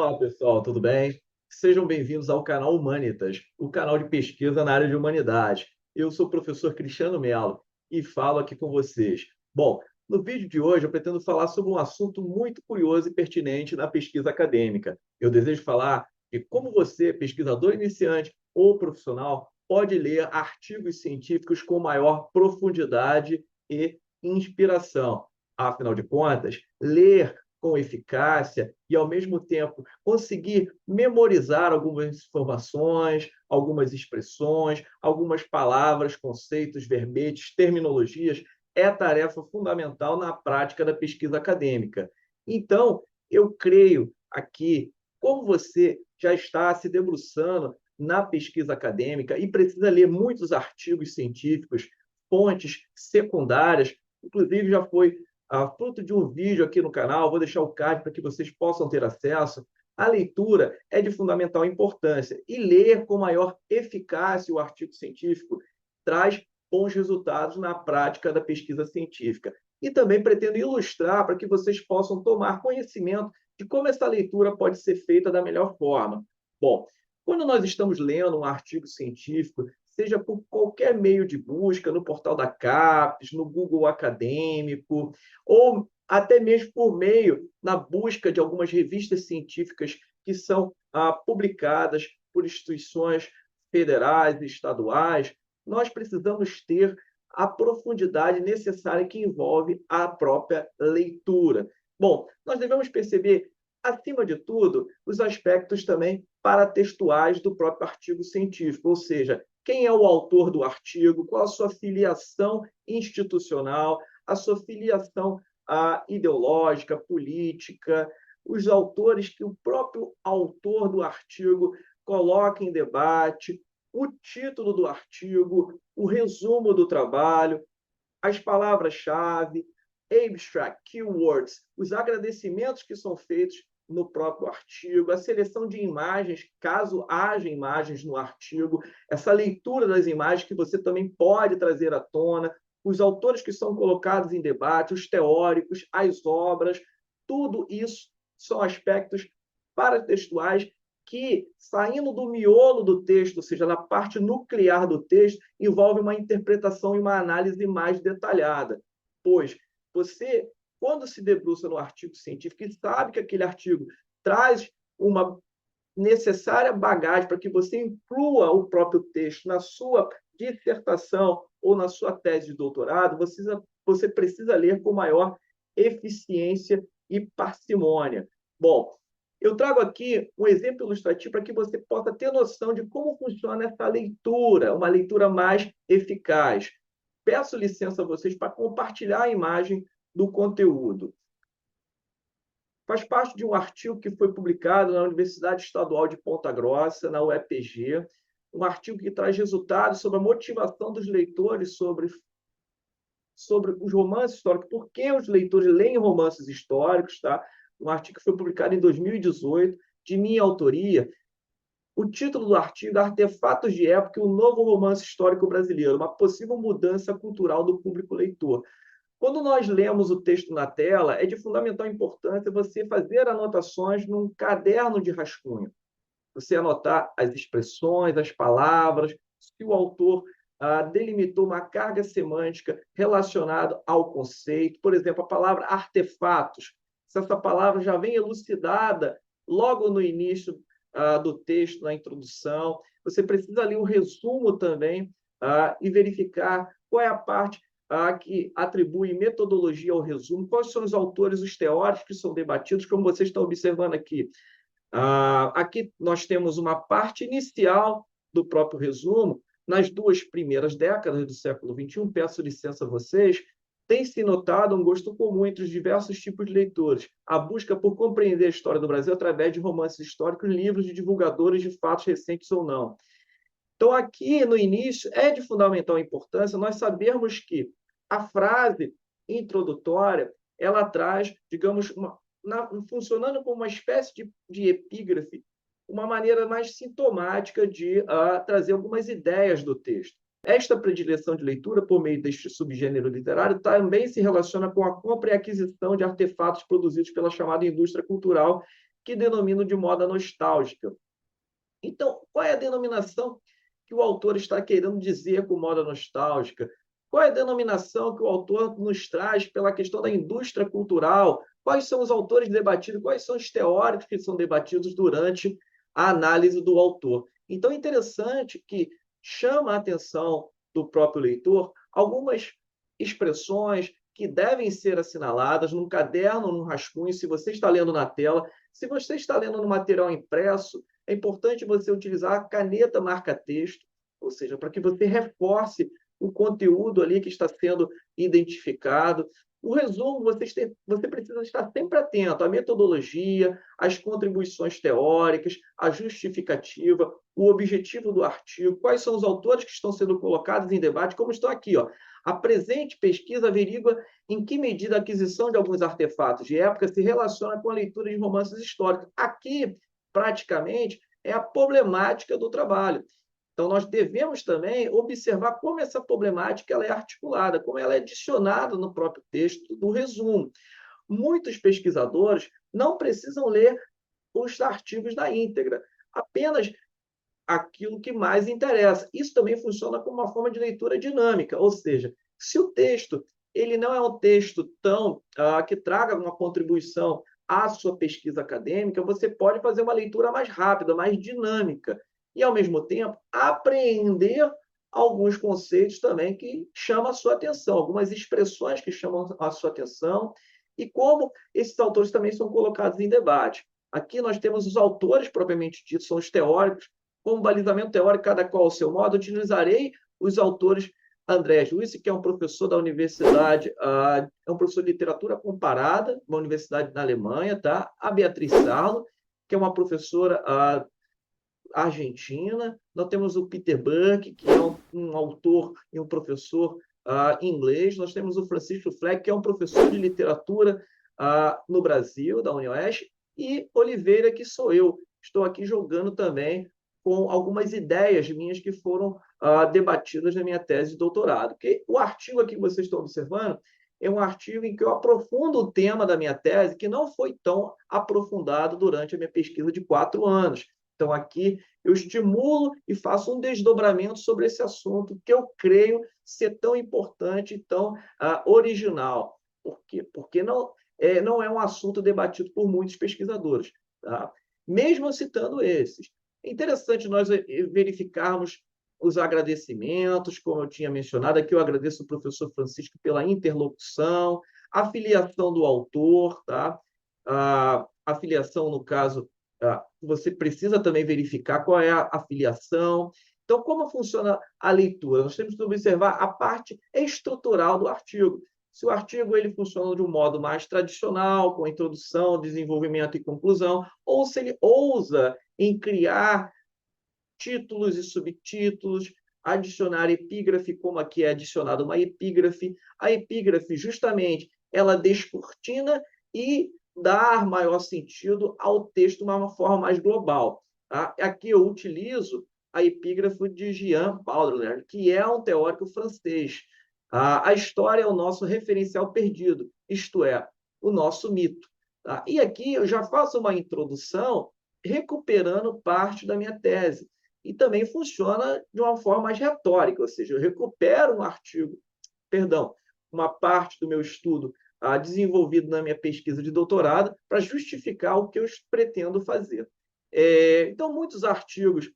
Olá, pessoal, tudo bem? Sejam bem-vindos ao canal Humanitas, o canal de pesquisa na área de humanidades. Eu sou o professor Cristiano Mello e falo aqui com vocês. Bom, no vídeo de hoje eu pretendo falar sobre um assunto muito curioso e pertinente na pesquisa acadêmica. Eu desejo falar de como você, pesquisador iniciante ou profissional, pode ler artigos científicos com maior profundidade e inspiração. Afinal de contas, ler com eficácia e, ao mesmo tempo, conseguir memorizar algumas informações, algumas expressões, algumas palavras, conceitos, verbetes, terminologias, é tarefa fundamental na prática da pesquisa acadêmica. Então, eu creio aqui, como você já está se debruçando na pesquisa acadêmica e precisa ler muitos artigos científicos, fontes secundárias, inclusive já foi fruto de um vídeo aqui no canal, vou deixar o card para que vocês possam ter acesso. A leitura é de fundamental importância e ler com maior eficácia o artigo científico traz bons resultados na prática da pesquisa científica. E também pretendo ilustrar para que vocês possam tomar conhecimento de como essa leitura pode ser feita da melhor forma. Bom, quando nós estamos lendo um artigo científico, seja por qualquer meio de busca, no portal da CAPES, no Google Acadêmico, ou até mesmo por meio na busca de algumas revistas científicas que são publicadas por instituições federais e estaduais, nós precisamos ter a profundidade necessária que envolve a própria leitura. Bom, nós devemos perceber, acima de tudo, os aspectos também paratextuais do próprio artigo científico, ou seja, quem é o autor do artigo, qual a sua filiação institucional, a sua filiação ideológica, política, os autores que o próprio autor do artigo coloca em debate, o título do artigo, o resumo do trabalho, as palavras-chave, abstract, keywords, os agradecimentos que são feitos no próprio artigo, a seleção de imagens, caso haja imagens no artigo, essa leitura das imagens que você também pode trazer à tona, os autores que são colocados em debate, os teóricos, as obras, tudo isso são aspectos paratextuais que, saindo do miolo do texto, ou seja, da parte nuclear do texto, envolve uma interpretação e uma análise mais detalhada. Pois você, quando se debruça no artigo científico e sabe que aquele artigo traz uma necessária bagagem para que você inclua o próprio texto na sua dissertação ou na sua tese de doutorado, você precisa ler com maior eficiência e parcimônia. Bom, eu trago aqui um exemplo ilustrativo para que você possa ter noção de como funciona essa leitura, uma leitura mais eficaz. Peço licença a vocês para compartilhar a imagem do conteúdo. Faz parte de um artigo que foi publicado na Universidade Estadual de Ponta Grossa, na UEPG, um artigo que traz resultados sobre a motivação dos leitores sobre os romances históricos, por que os leitores leem romances históricos, tá? Um artigo que foi publicado em 2018, de minha autoria. O título do artigo é Artefatos de Época e o Novo Romance Histórico Brasileiro, uma possível mudança cultural do público leitor. Quando nós lemos o texto na tela, é de fundamental importância você fazer anotações num caderno de rascunho. Você anotar as expressões, as palavras, se o autor delimitou uma carga semântica relacionada ao conceito. Por exemplo, a palavra artefatos. Se essa palavra já vem elucidada logo no início do texto, na introdução, você precisa ler o resumo também e verificar qual é a parte que atribui metodologia ao resumo, quais são os autores, os teóricos que são debatidos, como vocês estão observando aqui. Aqui nós temos uma parte inicial do próprio resumo, nas duas primeiras décadas do século XXI, peço licença a vocês, tem-se notado um gosto comum entre os diversos tipos de leitores, a busca por compreender a história do Brasil através de romances históricos, livros de divulgadores de fatos recentes ou não. Então, aqui no início, é de fundamental importância nós sabermos que a frase introdutória ela traz, digamos, funcionando como uma espécie de epígrafe, uma maneira mais sintomática de trazer algumas ideias do texto. Esta predileção de leitura por meio deste subgênero literário também se relaciona com a compra e aquisição de artefatos produzidos pela chamada indústria cultural, que denomino de moda nostálgica. Então, qual é a denominação que o autor está querendo dizer com moda nostálgica? Qual é a denominação que o autor nos traz pela questão da indústria cultural? Quais são os autores debatidos? Quais são os teóricos que são debatidos durante a análise do autor? Então, é interessante que chama a atenção do próprio leitor algumas expressões que devem ser assinaladas num caderno, num rascunho, se você está lendo na tela, se você está lendo no material impresso, é importante você utilizar a caneta marca-texto, ou seja, para que você reforce o conteúdo ali que está sendo identificado. O resumo, você precisa estar sempre atento à metodologia, às contribuições teóricas, à justificativa, o objetivo do artigo, quais são os autores que estão sendo colocados em debate, como estão aqui. Ó. A presente pesquisa averigua em que medida a aquisição de alguns artefatos de época se relaciona com a leitura de romances históricos. Aqui, praticamente, é a problemática do trabalho. Então, nós devemos também observar como essa problemática ela é articulada, como ela é adicionada no próprio texto do resumo. Muitos pesquisadores não precisam ler os artigos na íntegra, apenas aquilo que mais interessa. Isso também funciona como uma forma de leitura dinâmica, ou seja, se o texto ele não é um texto tão que traga uma contribuição à sua pesquisa acadêmica, você pode fazer uma leitura mais rápida, mais dinâmica, e, ao mesmo tempo, apreender alguns conceitos também que chamam a sua atenção, algumas expressões que chamam a sua atenção, e como esses autores também são colocados em debate. Aqui nós temos os autores propriamente ditos, são os teóricos, como balizamento teórico, cada qual ao seu modo, utilizarei os autores Andrés Luiz, que é um professor da universidade, é um professor de literatura comparada, uma universidade na Alemanha, tá? A Beatriz Sarlo, que é uma professora argentina. Nós temos o Peter Buck, que é um autor e um professor inglês. Nós temos o Francisco Fleck, que é um professor de literatura no Brasil, da UniOeste, e Oliveira, que sou eu. Estou aqui jogando também com algumas ideias minhas que foram debatidas na minha tese de doutorado. Porque o artigo aqui que vocês estão observando é um artigo em que eu aprofundo o tema da minha tese, que não foi tão aprofundado durante a minha pesquisa de 4 anos. Então, aqui eu estimulo e faço um desdobramento sobre esse assunto que eu creio ser tão importante e tão original. Por quê? Porque não é um assunto debatido por muitos pesquisadores, tá? Mesmo citando esses. É interessante nós verificarmos os agradecimentos, como eu tinha mencionado. Aqui eu agradeço ao professor Francisco pela interlocução, a filiação do autor, tá? A filiação, no caso, você precisa também verificar qual é a filiação. Então, como funciona a leitura? Nós temos que observar a parte estrutural do artigo. Se o artigo ele funciona de um modo mais tradicional, com introdução, desenvolvimento e conclusão, ou se ele ousa em criar títulos e subtítulos, adicionar epígrafe, como aqui é adicionada uma epígrafe. A epígrafe, justamente, ela descortina e dar maior sentido ao texto de uma forma mais global. Tá? Aqui eu utilizo a epígrafe de Jean Baudrillard, que é um teórico francês. A história é o nosso referencial perdido, isto é, o nosso mito. Tá? E aqui eu já faço uma introdução recuperando parte da minha tese. E também funciona de uma forma mais retórica, ou seja, eu recupero um artigo, perdão, uma parte do meu estudo desenvolvido na minha pesquisa de doutorado para justificar o que eu pretendo fazer. Então, muitos artigos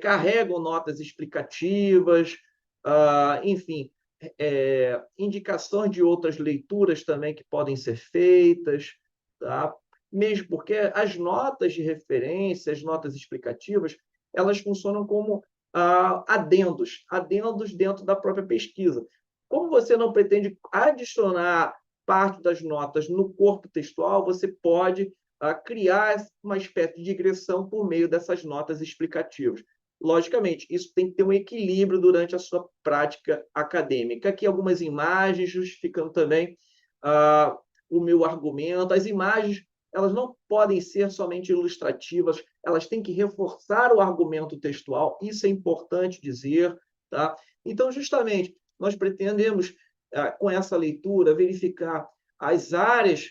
carregam notas explicativas, enfim, indicações de outras leituras também que podem ser feitas, tá? Mesmo porque as notas de referência, as notas explicativas, elas funcionam como adendos dentro da própria pesquisa. Como você não pretende adicionar parte das notas no corpo textual, você pode criar uma espécie de digressão por meio dessas notas explicativas. Logicamente, isso tem que ter um equilíbrio durante a sua prática acadêmica. Aqui algumas imagens justificando também o meu argumento. As imagens elas não podem ser somente ilustrativas, elas têm que reforçar o argumento textual, isso é importante dizer. Tá? Então, justamente, nós pretendemos, com essa leitura, verificar as áreas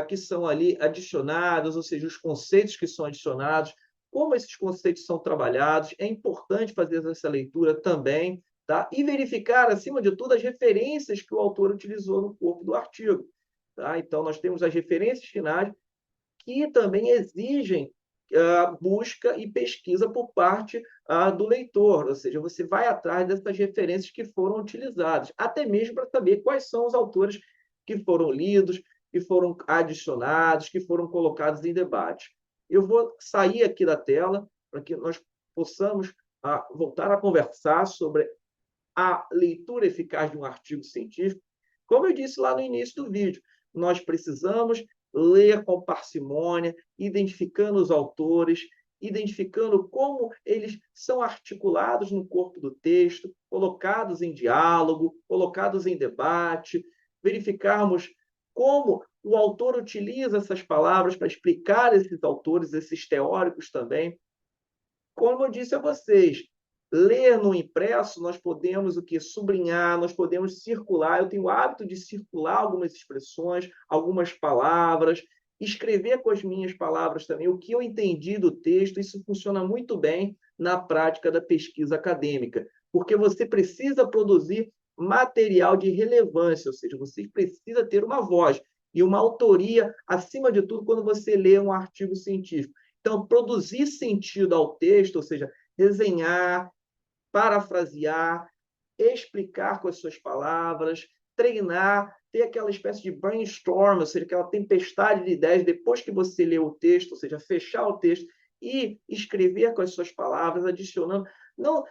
que são ali adicionados, ou seja, os conceitos que são adicionados, como esses conceitos são trabalhados. É importante fazer essa leitura também, tá? E verificar, acima de tudo, as referências que o autor utilizou no corpo do artigo. Tá? Então, nós temos as referências finais, que também exigem busca e pesquisa por parte do leitor, ou seja, você vai atrás dessas referências que foram utilizadas, até mesmo para saber quais são os autores que foram lidos, que foram adicionados, que foram colocados em debate. Eu vou sair aqui da tela para que nós possamos voltar a conversar sobre a leitura eficaz de um artigo científico. Como eu disse lá no início do vídeo, nós precisamos ler com parcimônia, identificando os autores, identificando como eles são articulados no corpo do texto, colocados em diálogo, colocados em debate, verificarmos como o autor utiliza essas palavras para explicar esses autores, esses teóricos também. Como eu disse a vocês, ler no impresso, nós podemos o quê? Sublinhar, nós podemos circular. Eu tenho o hábito de circular algumas expressões, algumas palavras, escrever com as minhas palavras também o que eu entendi do texto. Isso funciona muito bem na prática da pesquisa acadêmica, porque você precisa produzir material de relevância, ou seja, você precisa ter uma voz e uma autoria, acima de tudo, quando você lê um artigo científico. Então, produzir sentido ao texto, ou seja, desenhar, parafrasear, explicar com as suas palavras, treinar, ter aquela espécie de brainstorm, ou seja, aquela tempestade de ideias depois que você lê o texto, ou seja, fechar o texto e escrever com as suas palavras, adicionando, não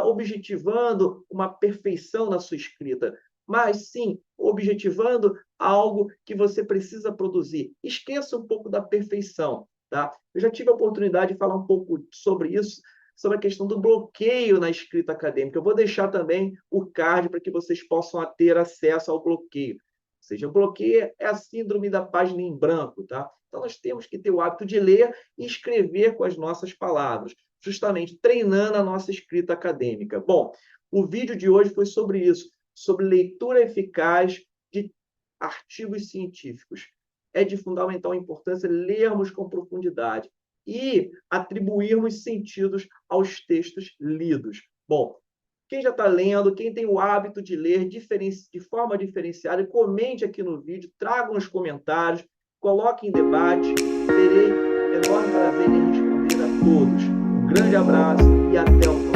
objetivando uma perfeição na sua escrita, mas sim objetivando algo que você precisa produzir. Esqueça um pouco da perfeição. Tá? Eu já tive a oportunidade de falar um pouco sobre isso, sobre a questão do bloqueio na escrita acadêmica. Eu vou deixar também o card para que vocês possam ter acesso ao bloqueio. Ou seja, o bloqueio é a síndrome da página em branco. Tá? Então, nós temos que ter o hábito de ler e escrever com as nossas palavras, justamente treinando a nossa escrita acadêmica. Bom, o vídeo de hoje foi sobre isso, sobre leitura eficaz de artigos científicos. É de fundamental importância lermos com profundidade e atribuirmos sentidos aos textos lidos. Bom, quem já está lendo, quem tem o hábito de ler de forma diferenciada, comente aqui no vídeo, traga nos comentários, coloque em debate. Terei enorme prazer em responder a todos. Um grande abraço e até o próximo.